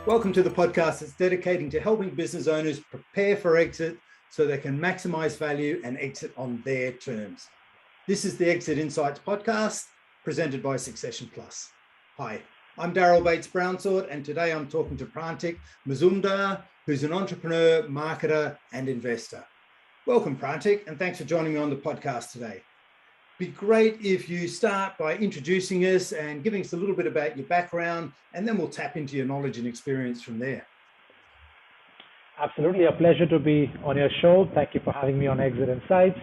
Welcome to the podcast that's dedicating to helping business owners prepare for exit so they can maximize value and exit on their terms. This is the Exit Insights podcast presented by Succession Plus. Hi, I'm Daryl Bates-Brownsword, and today I'm talking to Prantik Mazumdar, who's an entrepreneur, marketer, and investor. Welcome, Prantik, and thanks for joining me on the podcast today. Be great if you start by introducing us and giving us a little bit about your background, and then we'll tap into your knowledge and experience from there. Absolutely, a pleasure to be on your show. Thank you for having me on Exit Insights.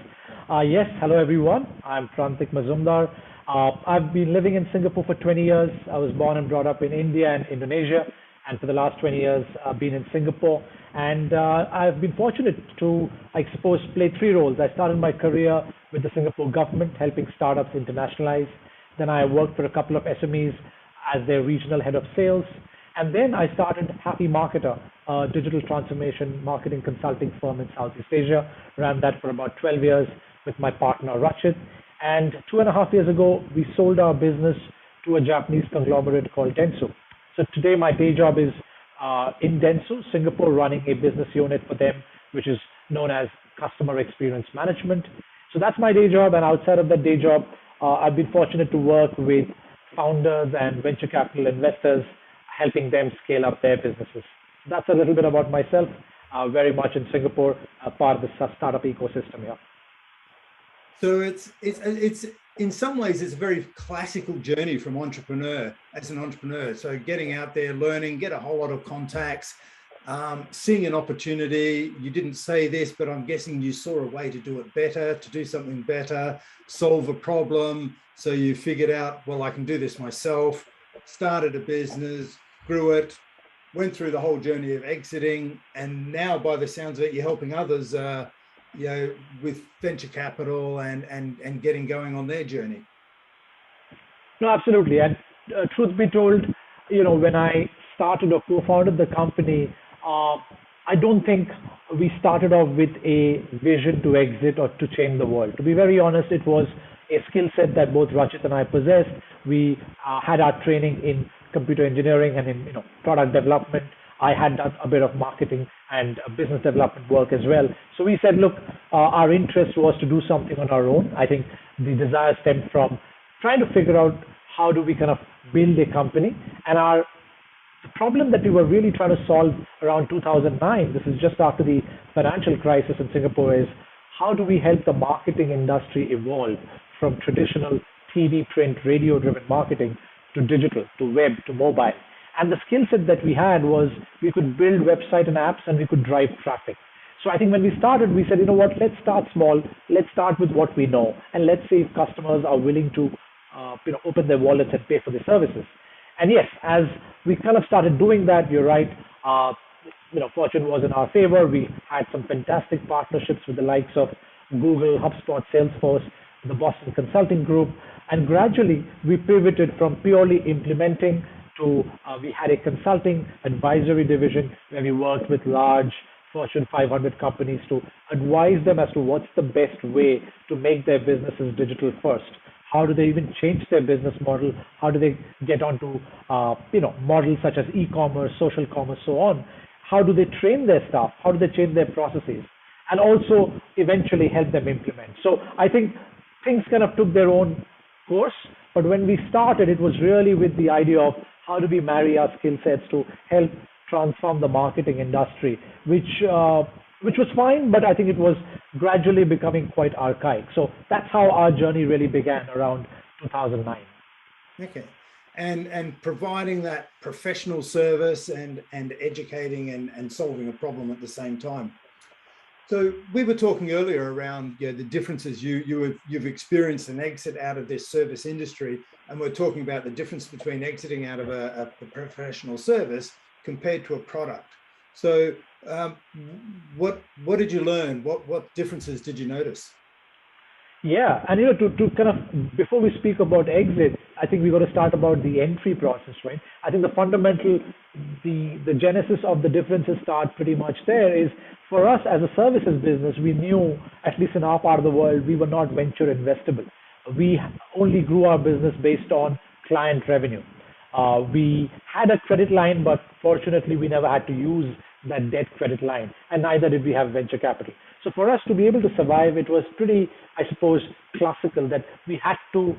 Yes, hello everyone. I'm Prantik Mazumdar. I've been living in Singapore for 20 years. I was born and brought up in India and Indonesia, and for the last 20 years I've been in Singapore. And I've been fortunate to, play three roles. I started my career with the Singapore government, helping startups internationalize. Then I worked for a couple of SMEs as their regional head of sales. And then I started Happy Marketer, a digital transformation marketing consulting firm in Southeast Asia. Ran that for about 12 years with my partner, Rachit. And 2.5 years ago, we sold our business to a Japanese conglomerate called Dentsu. So today my day job is in Dentsu, Singapore, running a business unit for them, which is known as Customer Experience Management. So that's my day job. And outside of that day job, I've been fortunate to work with founders and venture capital investors, helping them scale up their businesses. That's a little bit about myself, very much in Singapore, part of the startup ecosystem here. So it's in some ways, it's a very classical journey from as an entrepreneur. So getting out there, learning, get a whole lot of contacts, seeing an opportunity. You didn't say this, but I'm guessing you saw a way to do it better, to do something better, solve a problem. So you figured out, well, I can do this myself, started a business, grew it, went through the whole journey of exiting. And now by the sounds of it, you're helping others with venture capital and getting going on their journey. No, absolutely. And truth be told, when I started or co-founded the company, I don't think we started off with a vision to exit or to change the world. To be very honest, it was a skill set that both Rachit and I possessed. We had our training in computer engineering and in product development. I had done a bit of marketing and business development work as well. So we said, look, our interest was to do something on our own. I think the desire stemmed from trying to figure out how do we kind of build a company. And the problem that we were really trying to solve around 2009, this is just after the financial crisis in Singapore, is how do we help the marketing industry evolve from traditional TV, print, radio-driven marketing to digital, to web, to mobile. And the skill set that we had was we could build website and apps and we could drive traffic. So I think when we started, we said, let's start small. Let's start with what we know. And let's see if customers are willing to open their wallets and pay for the services. And yes, as we kind of started doing that, you're right, fortune was in our favor. We had some fantastic partnerships with the likes of Google, HubSpot, Salesforce, the Boston Consulting Group. And gradually we pivoted from purely implementing to we had a consulting advisory division where we worked with large Fortune 500 companies to advise them as to what's the best way to make their businesses digital first. How do they even change their business model? How do they get onto models such as e-commerce, social commerce, so on? How do they train their staff? How do they change their processes? And also eventually help them implement. So I think things kind of took their own course. But when we started, it was really with the idea of how do we marry our skill sets to help transform the marketing industry, which was fine, but I think it was gradually becoming quite archaic. So that's how our journey really began around 2009. Okay. And providing that professional service and educating and solving a problem at the same time. So we were talking earlier around the differences you've experienced an exit out of this service industry, and we're talking about the difference between exiting out of a professional service compared to a product. So what did you learn? What differences did you notice? Yeah, and to kind of, before we speak about exit, I think we got to start about the entry process, right? I think the fundamental, the genesis of the differences start pretty much there is, for us as a services business, we knew, at least in our part of the world, we were not venture investable. We only grew our business based on client revenue. We had a credit line, but fortunately, we never had to use that debt credit line, and neither did we have venture capital. So for us to be able to survive, it was pretty, I suppose, classical that we had to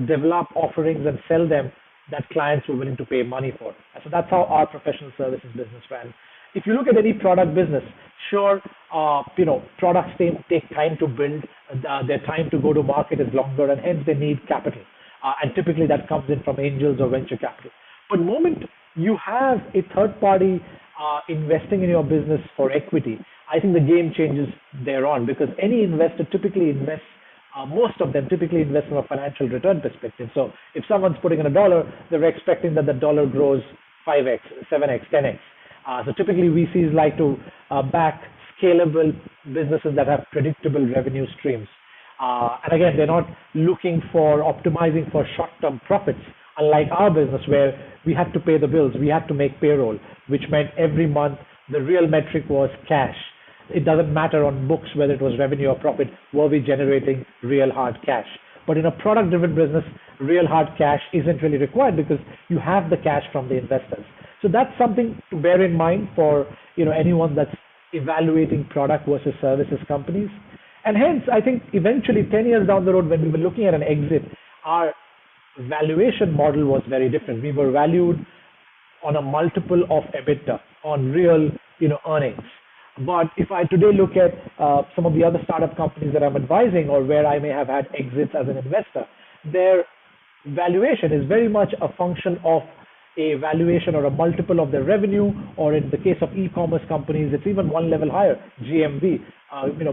develop offerings and sell them that clients were willing to pay money for. So that's how our professional services business ran. If you look at any product business, sure, products take time to build. Their time to go to market is longer, and hence they need capital. And typically that comes in from angels or venture capital. But the moment you have a third party investing in your business for equity, I think the game changes thereon, because any investor typically invests, most of them typically invest from a financial return perspective. So if someone's putting in $1, they're expecting that the dollar grows 5x, 7x, 10x. So typically VCs like to back scalable businesses that have predictable revenue streams. And again, they're not looking for optimizing for short-term profits, unlike our business where we had to pay the bills, we had to make payroll, which meant every month the real metric was cash. It doesn't matter on books whether it was revenue or profit, were we generating real hard cash. But in a product-driven business, real hard cash isn't really required because you have the cash from the investors. So that's something to bear in mind for anyone that's evaluating product versus services companies. And hence, I think eventually 10 years down the road, when we were looking at an exit, our valuation model was very different. We were valued on a multiple of EBITDA, on real earnings. But if I today look at some of the other startup companies that I'm advising or where I may have had exits as an investor, their valuation is very much a function of a valuation or a multiple of their revenue, or in the case of e-commerce companies, it's even one level higher, GMV,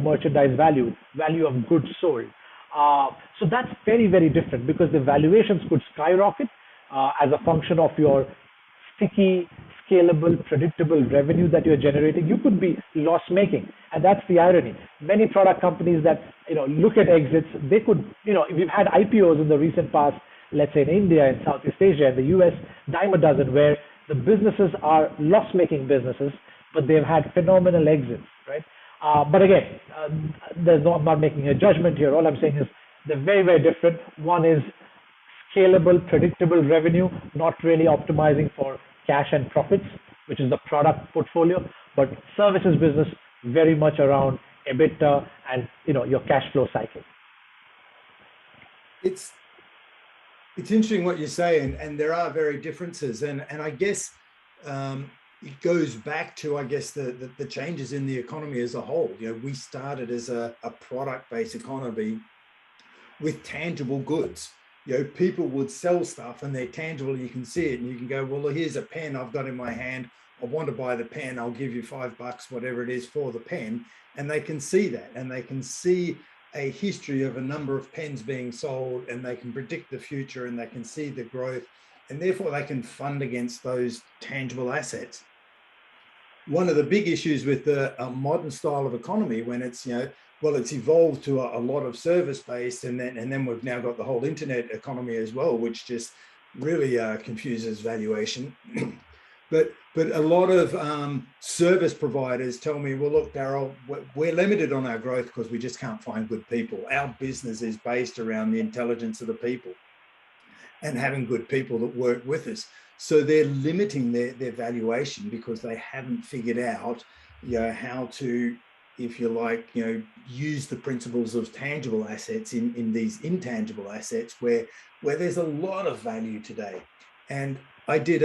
merchandise value of goods sold. So that's very, very different because the valuations could skyrocket as a function of your sticky, scalable, predictable revenue that you're generating. You could be loss-making, and that's the irony. Many product companies that look at exits, they could, we've had IPOs in the recent past, let's say in India, in Southeast Asia, in the US, dime a dozen, where the businesses are loss-making businesses, but they've had phenomenal exits, right? But again, I'm not making a judgment here. All I'm saying is they're very, very different. One is scalable, predictable revenue, not really optimizing for cash and profits, which is the product portfolio, but services business very much around EBITDA and your cash flow cycle. It's interesting what you say, and there are very differences, and I guess it goes back to the changes in the economy as a whole. We started as a product-based economy with tangible goods. People would sell stuff and they're tangible, you can see it, and you can go, well, here's a pen I've got in my hand, I want to buy the pen, I'll give you $5, whatever it is for the pen, and they can see that, and they can see a history of a number of pens being sold, and they can predict the future, and they can see the growth, and therefore they can fund against those tangible assets. One of the big issues with the modern style of economy, when it's it's evolved to a lot of service-based, and then we've now got the whole internet economy as well, which just really confuses valuation. But a lot of service providers tell me, well, look, Daryl, we're limited on our growth because we just can't find good people. Our business is based around the intelligence of the people and having good people that work with us. So they're limiting their valuation because they haven't figured out, how to, if you like, use the principles of tangible assets in these intangible assets where there's a lot of value today. And I did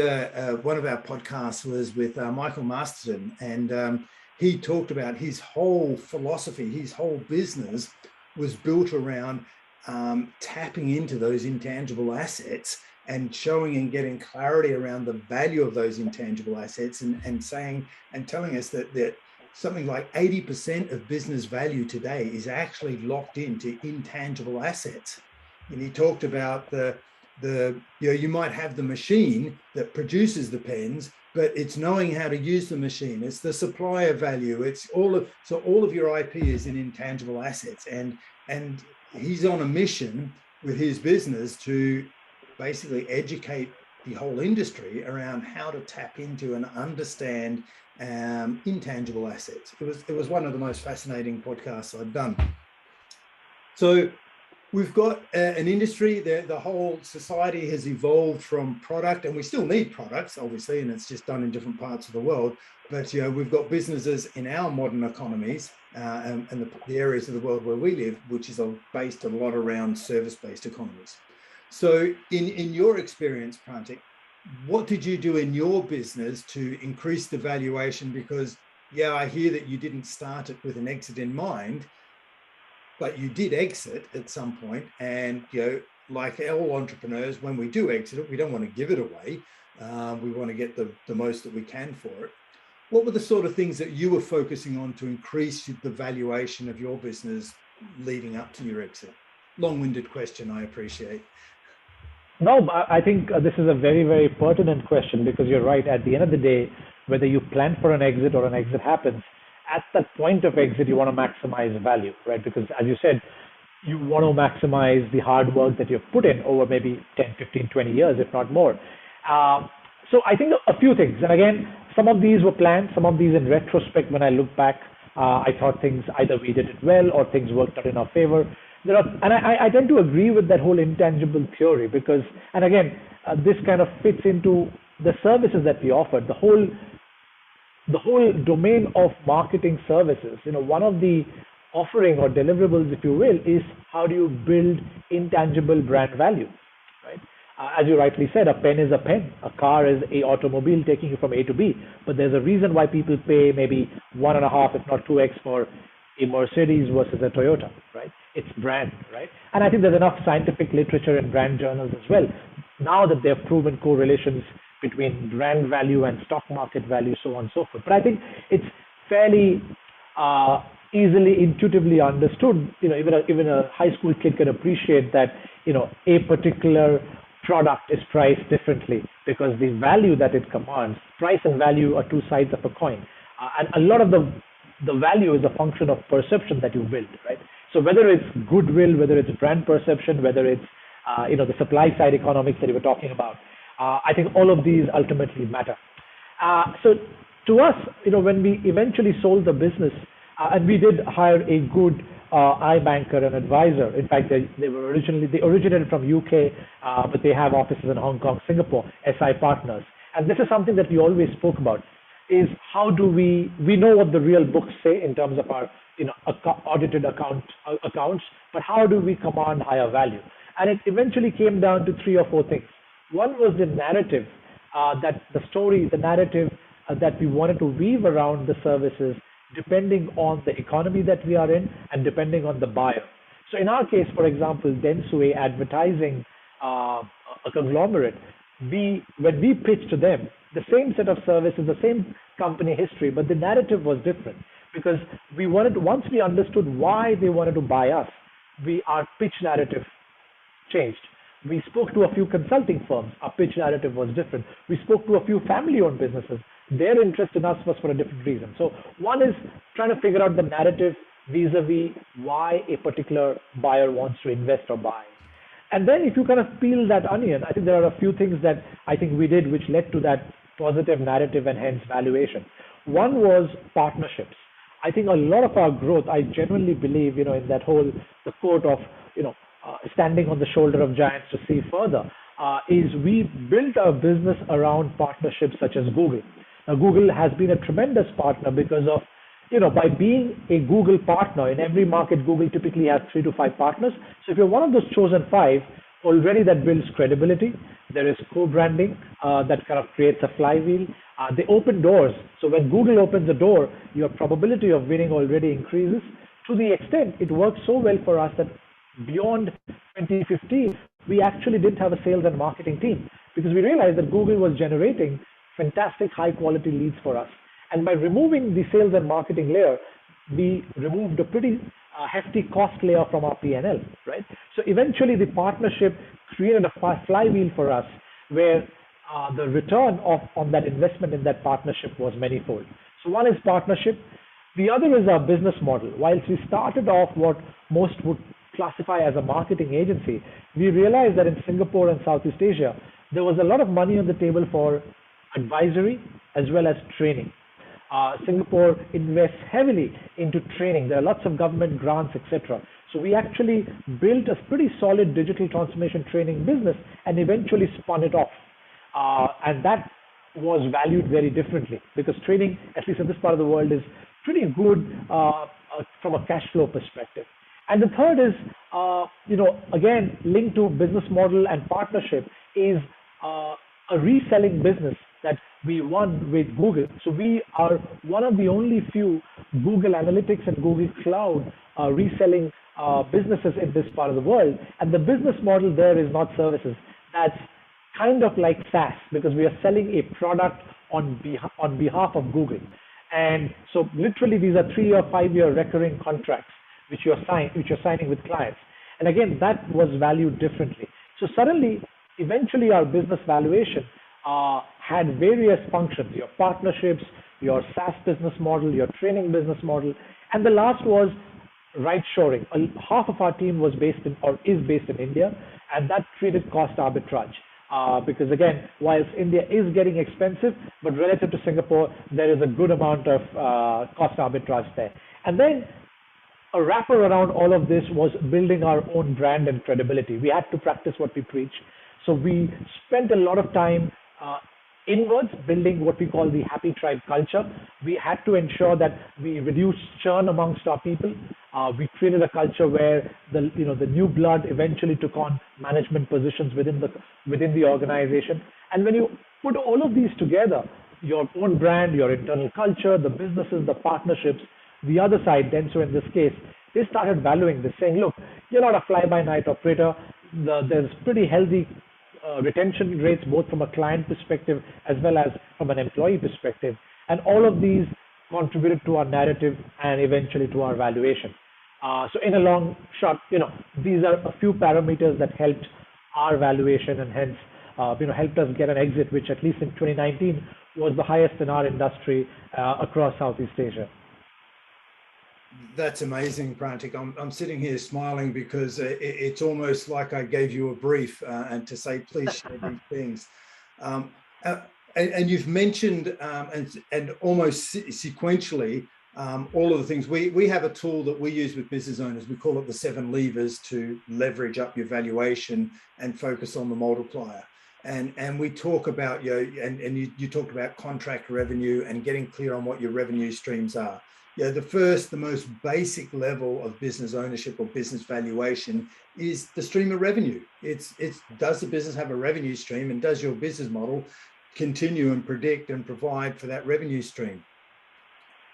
one of our podcasts was with Michael Masterson, and he talked about his whole philosophy, his whole business was built around tapping into those intangible assets and showing and getting clarity around the value of those intangible assets, and saying and telling us that something like 80% of business value today is actually locked into intangible assets. And he talked about you might have the machine that produces the pens, but it's knowing how to use the machine. It's the supplier value. It's all of your IP is in intangible assets. And he's on a mission with his business to basically educate the whole industry around how to tap into and understand intangible assets. It was one of the most fascinating podcasts I've done. So We've got an industry, the whole society has evolved from product, and we still need products, obviously, and it's just done in different parts of the world. But we've got businesses in our modern economies and the areas of the world where we live, which is based a lot around service-based economies. So in your experience, Prantik, what did you do in your business to increase the valuation? Because, I hear that you didn't start it with an exit in mind, but you did exit at some point. And, like all entrepreneurs, when we do exit it, we don't want to give it away. We want to get the most that we can for it. What were the sort of things that you were focusing on to increase the valuation of your business leading up to your exit? Long-winded question, I appreciate. No, I think this is a very, very pertinent question, because you're right. At the end of the day, whether you plan for an exit or an exit happens, at that point of exit, you want to maximize value, right? Because as you said, you want to maximize the hard work that you've put in over maybe 10, 15, 20 years, if not more. So I think a few things. And again, some of these were planned, some of these in retrospect, when I look back, I thought things, either we did it well or things worked out in our favor. I tend to agree with that whole intangible theory, because, and again, this kind of fits into the services that we offer, the whole domain of marketing services. One of the offering or deliverables, if you will, is how do you build intangible brand value, right? As you rightly said, a pen is a pen, a car is a automobile taking you from A to B, but there's a reason why people pay maybe 1.5, if not 2x for a Mercedes versus a Toyota, right? It's brand, right? And I think there's enough scientific literature and brand journals as well, now that they've proven correlations between brand value and stock market value, so on and so forth. But I think it's fairly easily, intuitively understood. Even a high school kid can appreciate that, a particular product is priced differently because the value that it commands. Price and value are two sides of a coin. And a lot of the value is a function of perception that you build, right? So whether it's goodwill, whether it's brand perception, whether it's, the supply side economics that you were talking about, I think all of these ultimately matter. So to us, when we eventually sold the business, and we did hire a good iBanker, an advisor. In fact, they originated from UK, but they have offices in Hong Kong, Singapore, SI Partners. And this is something that we always spoke about, is how do we know what the real books say in terms of our audited accounts, but how do we command higher value? And it eventually came down to 3 or 4 things. One was the narrative, the narrative that we wanted to weave around the services, depending on the economy that we are in and depending on the buyer. So in our case, for example, Dentsu advertising, a conglomerate, when we pitched to them, the same set of services, the same company history, but the narrative was different, because once we understood why they wanted to buy us, our pitch narrative changed. We spoke to a few consulting firms. Our pitch narrative was different. We spoke to a few family-owned businesses. Their interest in us was for a different reason. So one is trying to figure out the narrative vis-a-vis why a particular buyer wants to invest or buy. And then if you kind of peel that onion, I think there are a few things that I think we did which led to that positive narrative and hence valuation. One was partnerships. I think a lot of our growth, I genuinely believe, in that whole, the quote of, standing on the shoulder of giants to see further, is we built our business around partnerships such as Google. Now, Google has been a tremendous partner because of, by being a Google partner, in every market, Google typically has 3 to 5 partners. So if you're one of those chosen 5, already that builds credibility. There is co-branding that kind of creates a flywheel. They open doors. So when Google opens a door, your probability of winning already increases, to the extent it works so well for us that beyond 2015, we actually didn't have a sales and marketing team, because we realized that Google was generating fantastic high quality leads for us. And by removing the sales and marketing layer, we removed a pretty hefty cost layer from our P&L, right? So eventually the partnership created a flywheel for us where the return on that investment in that partnership was manifold. So one is partnership. The other is our business model. Whilst we started off what most would classify as a marketing agency, we realized that in Singapore and Southeast Asia, there was a lot of money on the table for advisory as well as training. Singapore invests heavily into training. There are lots of government grants, etc. So we actually built a pretty solid digital transformation training business and eventually spun it off. And that was valued very differently because training, at least in this part of the world, is pretty good from a cash flow perspective. And the third is, again, linked to business model and partnership is a reselling business that we won with Google. So we are one of the only few Google Analytics and Google Cloud reselling businesses in this part of the world. And the business model there is not services. That's kind of like SaaS because we are selling a product on behalf of Google. And so literally these are 3 or 5 year recurring contracts which you're signing with clients. And again, that was valued differently. So suddenly, eventually our business valuation had various functions, your partnerships, your SaaS business model, your training business model. And the last was right shoring. Half of our team was based in or is based in India, and that created cost arbitrage. Because again, whilst India is getting expensive, but relative to Singapore, there is a good amount of cost arbitrage there. And then a wrapper around all of this was building our own brand and credibility. We had to practice what we preach. So we spent a lot of time inwards building what we call the happy tribe culture. We had to ensure that we reduced churn amongst our people. We created a culture where the new blood eventually took on management positions within the organization. And when you put all of these together, your own brand, your internal culture, the businesses, the partnerships, the other side, then so in this case, they started valuing this, saying, look, you're not a fly-by-night operator. There's pretty healthy retention rates, both from a client perspective as well as from an employee perspective. And all of these contributed to our narrative and eventually to our valuation. So in a long shot, these are a few parameters that helped our valuation and hence, helped us get an exit, which at least in 2019 was the highest in our industry across Southeast Asia. That's amazing, Prantik. I'm sitting here smiling because it's almost like I gave you a brief and to say, please share these things. And you've mentioned and almost sequentially all of the things. We have a tool that we use with business owners. We call it the 7 levers to leverage up your valuation and focus on the multiplier. And we talk about, you talked about contract revenue and getting clear on what your revenue streams are. The most basic level of business ownership or business valuation is the stream of revenue. It's does the business have a revenue stream, and does your business model continue and predict and provide for that revenue stream?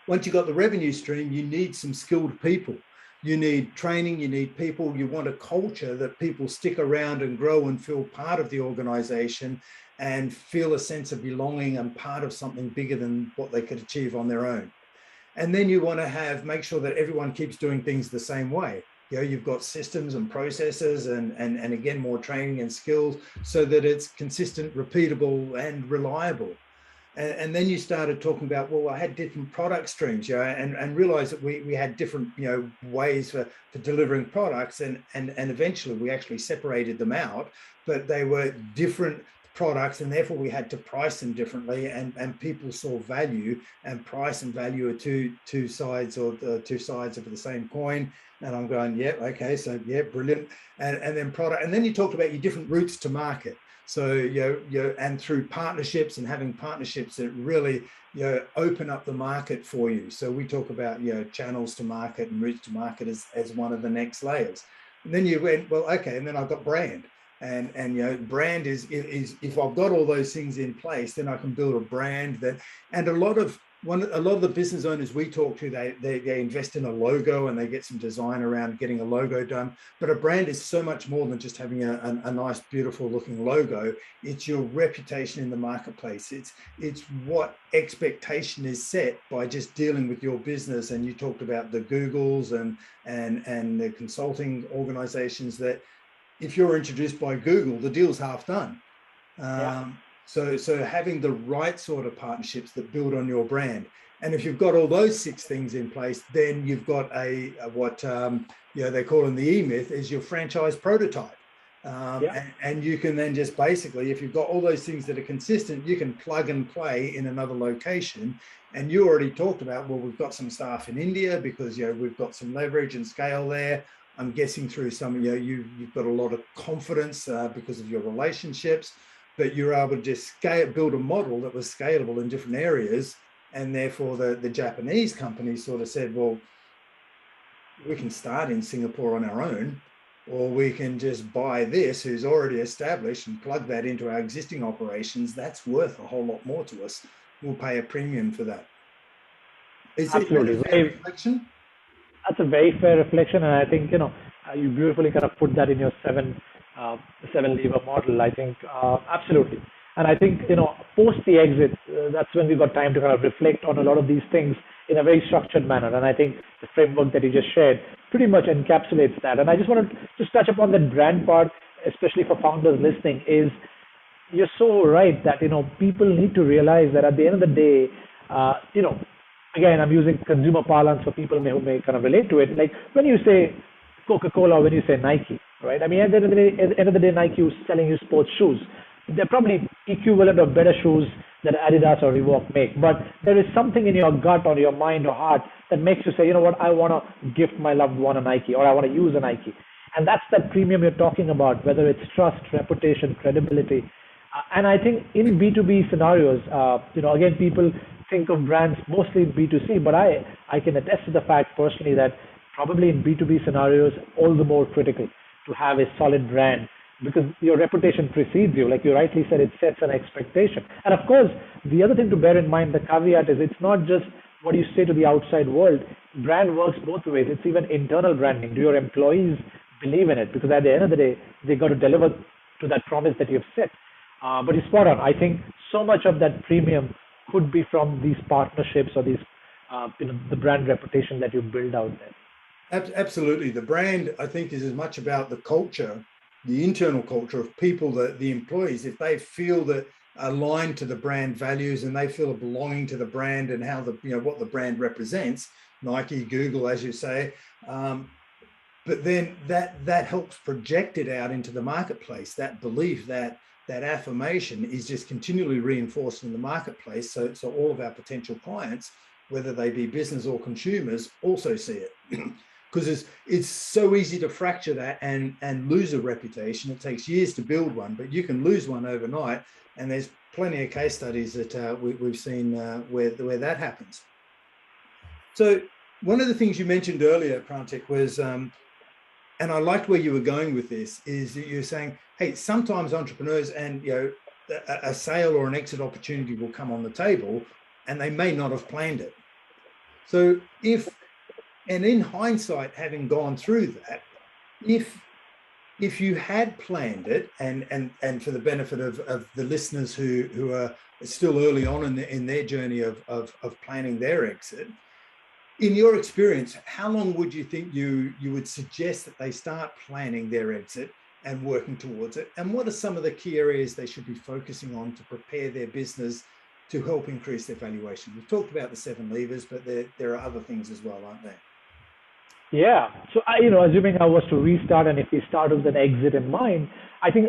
Once you've got the revenue stream, you need some skilled people. You need training, you need people, you want a culture that people stick around and grow and feel part of the organization and feel a sense of belonging and part of something bigger than what they could achieve on their own. And then you want to make sure that everyone keeps doing things the same way. You've got systems and processes and again, more training and skills so that it's consistent, repeatable and reliable. And then you started talking about, well, I had different product streams, and realized that we had different, ways for delivering products. And eventually we actually separated them out, but they were different products, and therefore we had to price them differently, and people saw value, and price and value are two sides of the same coin. And I'm going, yeah, okay, so yeah, brilliant. And then product, and then you talked about your different routes to market. So and through partnerships and having partnerships that really open up the market for you. So we talk about channels to market and routes to market as one of the next layers. And then you went, well, okay, and then I've got brand. And brand is if I've got all those things in place, then I can build a brand that, and a lot of the business owners we talk to, they invest in a logo and they get some design around getting a logo done. But a brand is so much more than just having a nice, beautiful looking logo. It's your reputation in the marketplace. It's what expectation is set by just dealing with your business. And you talked about the Googles and the consulting organizations that, if you're introduced by Google, the deal's half done. So having the right sort of partnerships that build on your brand. And if you've got all those 6 things in place, then you've got what they call in the E-Myth is your franchise prototype. And you can then just basically, if you've got all those things that are consistent, you can plug and play in another location. And you already talked about, well, we've got some staff in India because we've got some leverage and scale there. I'm guessing through some, you've got a lot of confidence because of your relationships, but you're able to just build a model that was scalable in different areas. And therefore the Japanese company sort of said, well, we can start in Singapore on our own, or we can just buy this who's already established and plug that into our existing operations. That's worth a whole lot more to us. We'll pay a premium for that. Is that a fair reflection? That's a very fair reflection, and I think you beautifully kind of put that in your seven lever model. I think absolutely, and I think post the exit, that's when we got time to kind of reflect on a lot of these things in a very structured manner. And I think the framework that you just shared pretty much encapsulates that. And I just want to just touch upon that brand part, especially for founders listening. Is you're so right that people need to realize that at the end of the day, again, I'm using consumer parlance for people who may kind of relate to it. Like when you say Coca-Cola, when you say Nike, right? I mean, at the end of the day, Nike is selling you sports shoes. They're probably equivalent or better shoes that Adidas or Reebok make. But there is something in your gut or your mind or heart that makes you say, you know what, I want to gift my loved one a Nike, or I want to use a Nike. And that's that premium you're talking about, whether it's trust, reputation, credibility. And I think in B2B scenarios, again, people think of brands mostly in B2C, but I can attest to the fact personally that probably in B2B scenarios, all the more critical to have a solid brand, because your reputation precedes you. Like you rightly said, it sets an expectation. And of course, the other thing to bear in mind, the caveat is it's not just what you say to the outside world. Brand works both ways. It's even internal branding. Do your employees believe in it? Because at the end of the day, they got to deliver to that promise that you've set. But you're spot on. I think so much of that premium could be from these partnerships or these, the brand reputation that you build out there. Absolutely. The brand, I think, is as much about the culture, the internal culture of people, the employees. If they feel that aligned to the brand values and they feel a belonging to the brand and how what the brand represents, Nike, Google, as you say, but then that helps project it out into the marketplace. That belief, that affirmation is just continually reinforced in the marketplace. So all of our potential clients, whether they be business or consumers, also see it. Because it's so easy to fracture that and lose a reputation. It takes years to build one, but you can lose one overnight. And there's plenty of case studies that we've seen where that happens. So one of the things you mentioned earlier, Prantik, was, and I liked where you were going with this, is that you're saying, hey, sometimes entrepreneurs and a sale or an exit opportunity will come on the table and they may not have planned it. So and in hindsight, having gone through that, if you had planned it, and for the benefit of the listeners who are still early on in their journey of planning their exit, in your experience, how long would you think you would suggest that they start planning their exit and working towards it? And what are some of the key areas they should be focusing on to prepare their business to help increase their valuation? We've talked about the 7 levers, but there are other things as well, aren't there? Yeah. So, assuming I was to restart, and if we start with an exit in mind, I think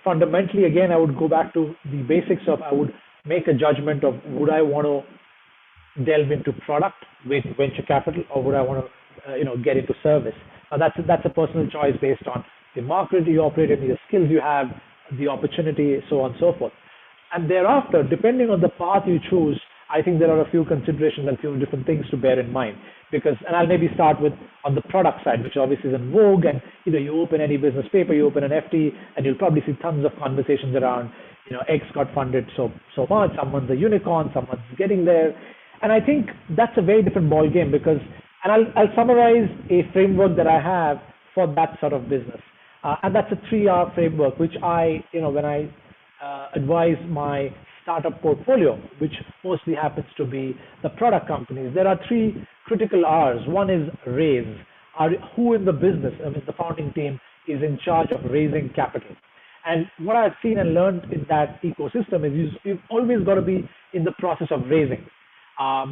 fundamentally, again, I would go back to the basics of, I would make a judgment of, would I want to delve into product with venture capital, or would I want to, get into service? Now, that's a personal choice based on the market you operate in, the skills you have, the opportunity, so on and so forth. And thereafter, depending on the path you choose, I think there are a few considerations and a few different things to bear in mind. And I'll maybe start with on the product side, which obviously is in vogue. And you open any business paper, you open an FT, and you'll probably see tons of conversations around, X got funded so much, someone's a unicorn, someone's getting there. And I think that's a very different ball game and I'll summarize a framework that I have for that sort of business. And that's a 3R framework, which when I advise my startup portfolio, which mostly happens to be the product companies, there are 3 critical R's. One is raise. Who in the business, the founding team, is in charge of raising capital? And what I've seen and learned in that ecosystem is you've always got to be in the process of raising.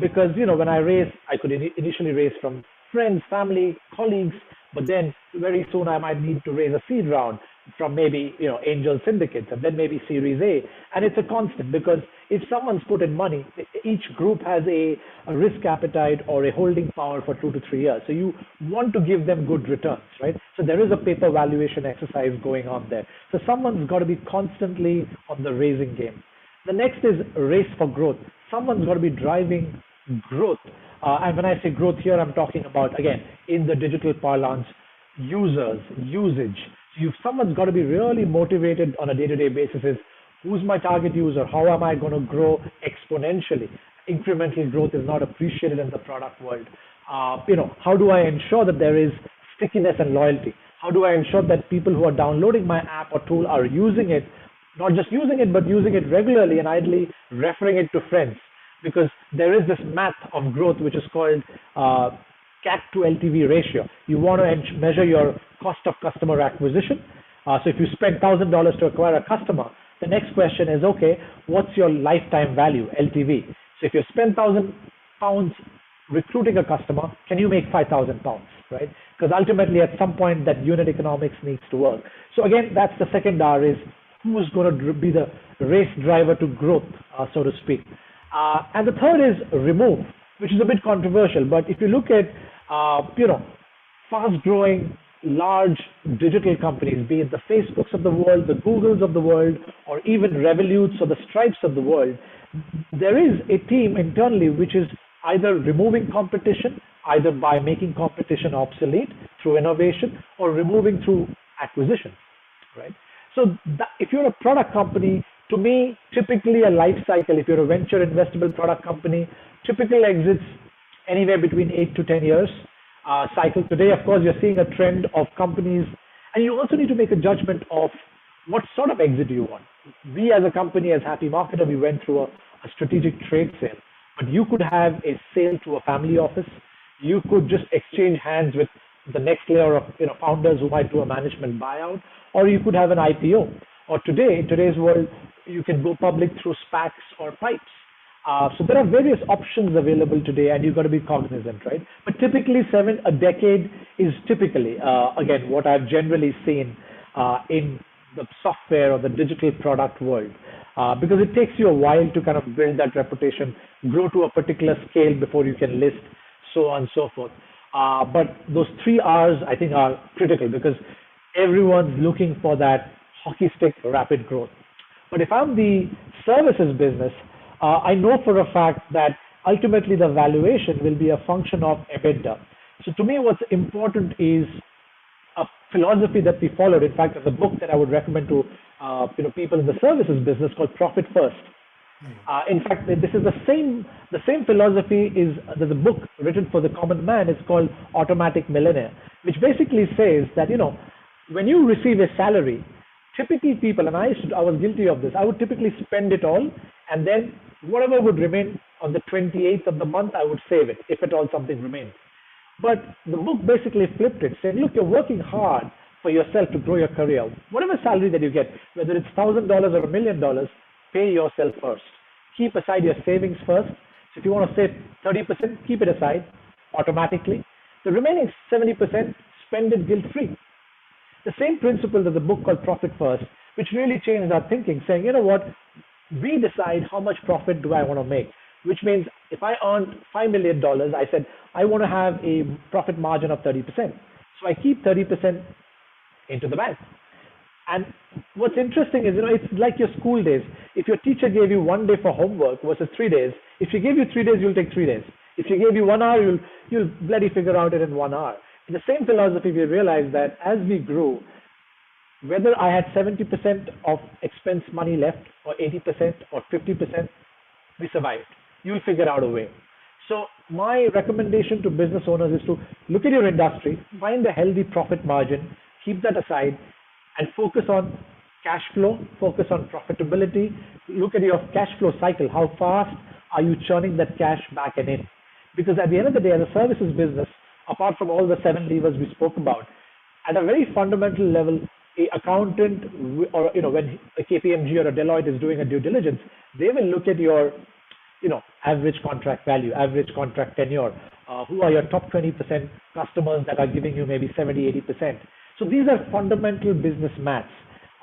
Because, when I raise, I could initially raise from friends, family, colleagues, but then very soon I might need to raise a seed round. from maybe angel syndicates, and then maybe Series A, and it's a constant because if someone's put in money, each group has a risk appetite or a holding power for 2 to 3 years. So you want to give them good returns, right? So there is a paper valuation exercise going on there. So someone's got to be constantly on the raising game. The next is race for growth. Someone's got to be driving growth. And when I say growth here, I'm talking about, again, in the digital parlance, users, usage. So someone's got to be really motivated on a day-to-day basis is, who's my target user? How am I going to grow exponentially? Incremental growth is not appreciated in the product world. How do I ensure that there is stickiness and loyalty? How do I ensure that people who are downloading my app or tool are using it, not just using it, but using it regularly and ideally referring it to friends? Because there is this math of growth which is called CAC to Ltv ratio. You want to measure your cost of customer acquisition. So if you spend $1,000 to acquire a customer, the next question is, okay, what's your lifetime value, LTV? So if you spend £1,000 recruiting a customer, can you make £5,000, right? Because ultimately at some point that unit economics needs to work. So again, that's the second R, is who's going to be the race driver to growth, so to speak. And the third is remove, which is a bit controversial. But if you look at, fast-growing, large digital companies, be it the Facebooks of the world, the Googles of the world, or even Revoluts or the Stripes of the world, there is a team internally which is either removing competition, either by making competition obsolete through innovation, or removing through acquisition, right? So if you're a product company, to me, typically a life cycle, if you're a venture investable product company, typical exits anywhere between 8 to 10 years cycle. Today, of course, you're seeing a trend of companies, and you also need to make a judgment of what sort of exit do you want. We as a company, as Happy Marketer, we went through a strategic trade sale, but you could have a sale to a family office. You could just exchange hands with the next layer of founders who might do a management buyout, or you could have an IPO. Or in today's world, you can go public through SPACs or PIPEs. So there are various options available today, and you've got to be cognizant, right? But typically a decade is typically, again, what I've generally seen in the software or the digital product world, because it takes you a while to kind of build that reputation, grow to a particular scale before you can list, so on and so forth. But those 3 R's, I think, are critical because everyone's looking for that hockey stick rapid growth. But if I'm the services business, I know for a fact that ultimately the valuation will be a function of EBITDA. So to me, what's important is a philosophy that we followed. In fact, there's a book that I would recommend to people in the services business called Profit First. In fact, this is the same philosophy. There's a book written for the common man. It's called Automatic Millionaire, which basically says that when you receive a salary, typically people, and I was guilty of this, I would typically spend it all, and then whatever would remain on the 28th of the month, I would save it, if at all something remains. But the book basically flipped it, saying, look, you're working hard for yourself to grow your career. Whatever salary that you get, whether it's $1,000 or $1 million, pay yourself first. Keep aside your savings first. So if you want to save 30%, keep it aside automatically. The remaining 70%, spend it guilt-free. The same principle that the book called Profit First, which really changed our thinking, saying, you know what, we decide how much profit do I want to make, which means if I earned $5 million, I said, I want to have a profit margin of 30%. So I keep 30% into the bank. And what's interesting is, it's like your school days. If your teacher gave you 1 day for homework versus 3 days, if she gave you 3 days, you'll take 3 days. If she gave you 1 hour, you'll bloody figure out it in 1 hour. In the same philosophy, we realized that as we grew, whether I had 70% of expense money left or 80% or 50%, we survived. You'll figure out a way. So my recommendation to business owners is to look at your industry, find a healthy profit margin, keep that aside, and focus on cash flow, focus on profitability, look at your cash flow cycle. How fast are you churning that cash back and in? Because at the end of the day, as a services business, apart from all the 7 levers we spoke about, at a very fundamental level, an accountant or when a KPMG or a Deloitte is doing a due diligence, they will look at your average contract value, average contract tenure, who are your top 20% customers that are giving you maybe 70, 80%. So these are fundamental business maths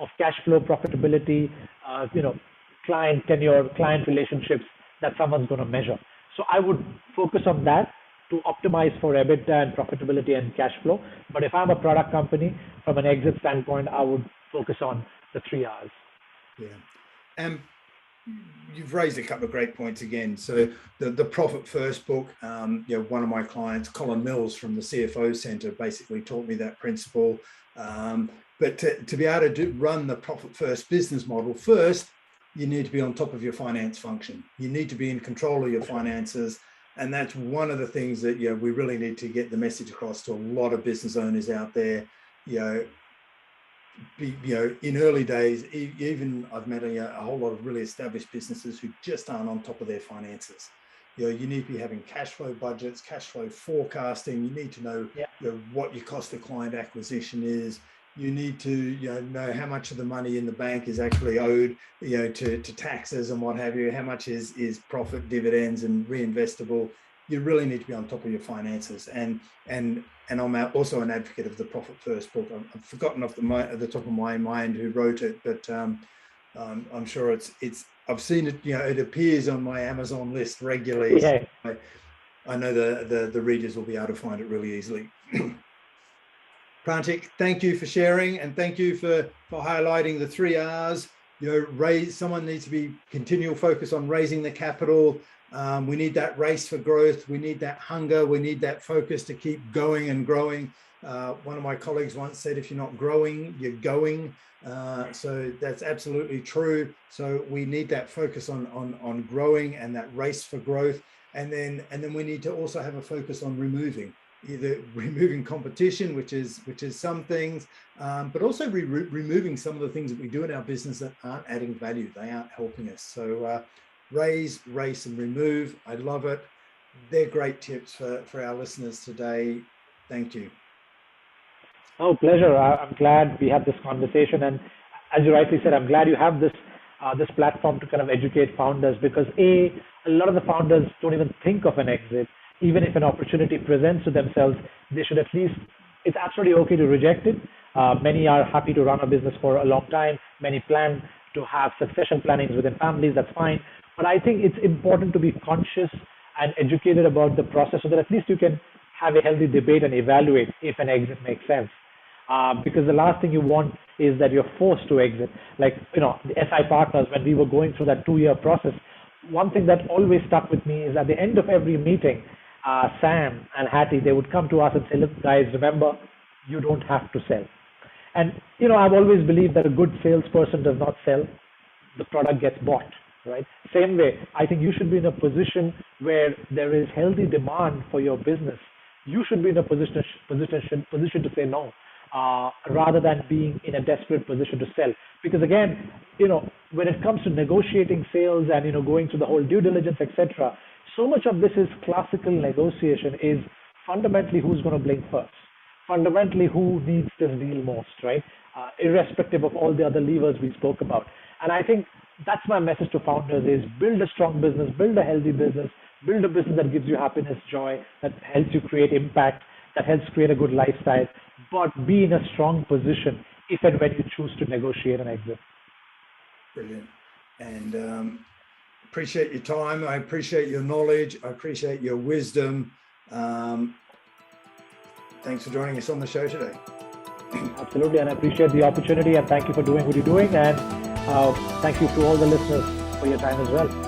of cash flow, profitability, client tenure, client relationships that someone's going to measure. So I would focus on that to optimize for EBITDA and profitability and cash flow. But if I'm a product company, from an exit standpoint, I would focus on the 3 R's. Yeah. You've raised a couple of great points again. So the Profit First book, one of my clients, Colin Mills from the CFO Center, basically taught me that principle. But to be able to run the Profit First business model, first, you need to be on top of your finance function. You need to be in control of your finances. And that's one of the things that we really need to get the message across to a lot of business owners out there. In early days, even I've met a whole lot of really established businesses who just aren't on top of their finances. You need to be having cash flow budgets, cash flow forecasting. You need to know, what your cost of client acquisition is. You need to know how much of the money in the bank is actually owed to taxes and what have you. How much is profit, dividends, and reinvestable. You really need to be on top of your finances. And I'm also an advocate of the Profit First book. I've forgotten off the top of my mind who wrote it, but I'm sure it's. I've seen it. It appears on my Amazon list regularly. Yeah. So I know the readers will be able to find it really easily. Prantik, thank you for sharing, and thank you for highlighting the 3 R's. Someone needs to be continual focus on raising the capital. We need that race for growth. We need that hunger. We need that focus to keep going and growing. One of my colleagues once said, if you're not growing, you're going. So that's absolutely true. So we need that focus on growing and that race for growth. And then we need to also have a focus on removing competition, which is some things, but also removing some of the things that we do in our business that aren't adding value. They aren't helping us. So raise, race, and remove. I love it. They're great tips for our listeners today. Thank you. Oh, pleasure. I'm glad we had this conversation. And as you rightly said, I'm glad you have this platform to kind of educate founders, because a lot of the founders don't even think of an exit. Even if an opportunity presents to themselves, they should at least, it's absolutely okay to reject it. Many are happy to run a business for a long time. Many plan to have succession plannings within families. That's fine. But I think it's important to be conscious and educated about the process so that at least you can have a healthy debate and evaluate if an exit makes sense. Because the last thing you want is that you're forced to exit. Like, the SI partners, when we were going through that 2-year process, one thing that always stuck with me is at the end of every meeting, Sam and Hattie, they would come to us and say, look, guys, remember, you don't have to sell. And, I've always believed that a good salesperson does not sell. The product gets bought, right? Same way, I think you should be in a position where there is healthy demand for your business. You should be in a position to say no, rather than being in a desperate position to sell. Because again, when it comes to negotiating sales and, going through the whole due diligence, etc., so much of this is classical negotiation, is fundamentally who's going to blink first, fundamentally who needs this deal most, right? Irrespective of all the other levers we spoke about. And I think that's my message to founders is build a strong business, build a healthy business, build a business that gives you happiness, joy, that helps you create impact, that helps create a good lifestyle, but be in a strong position if and when you choose to negotiate an exit. Brilliant. And appreciate your time. I appreciate your knowledge. I appreciate your wisdom. Thanks for joining us on the show today. Absolutely. And I appreciate the opportunity, and thank you for doing what you're doing. And thank you to all the listeners for your time as well.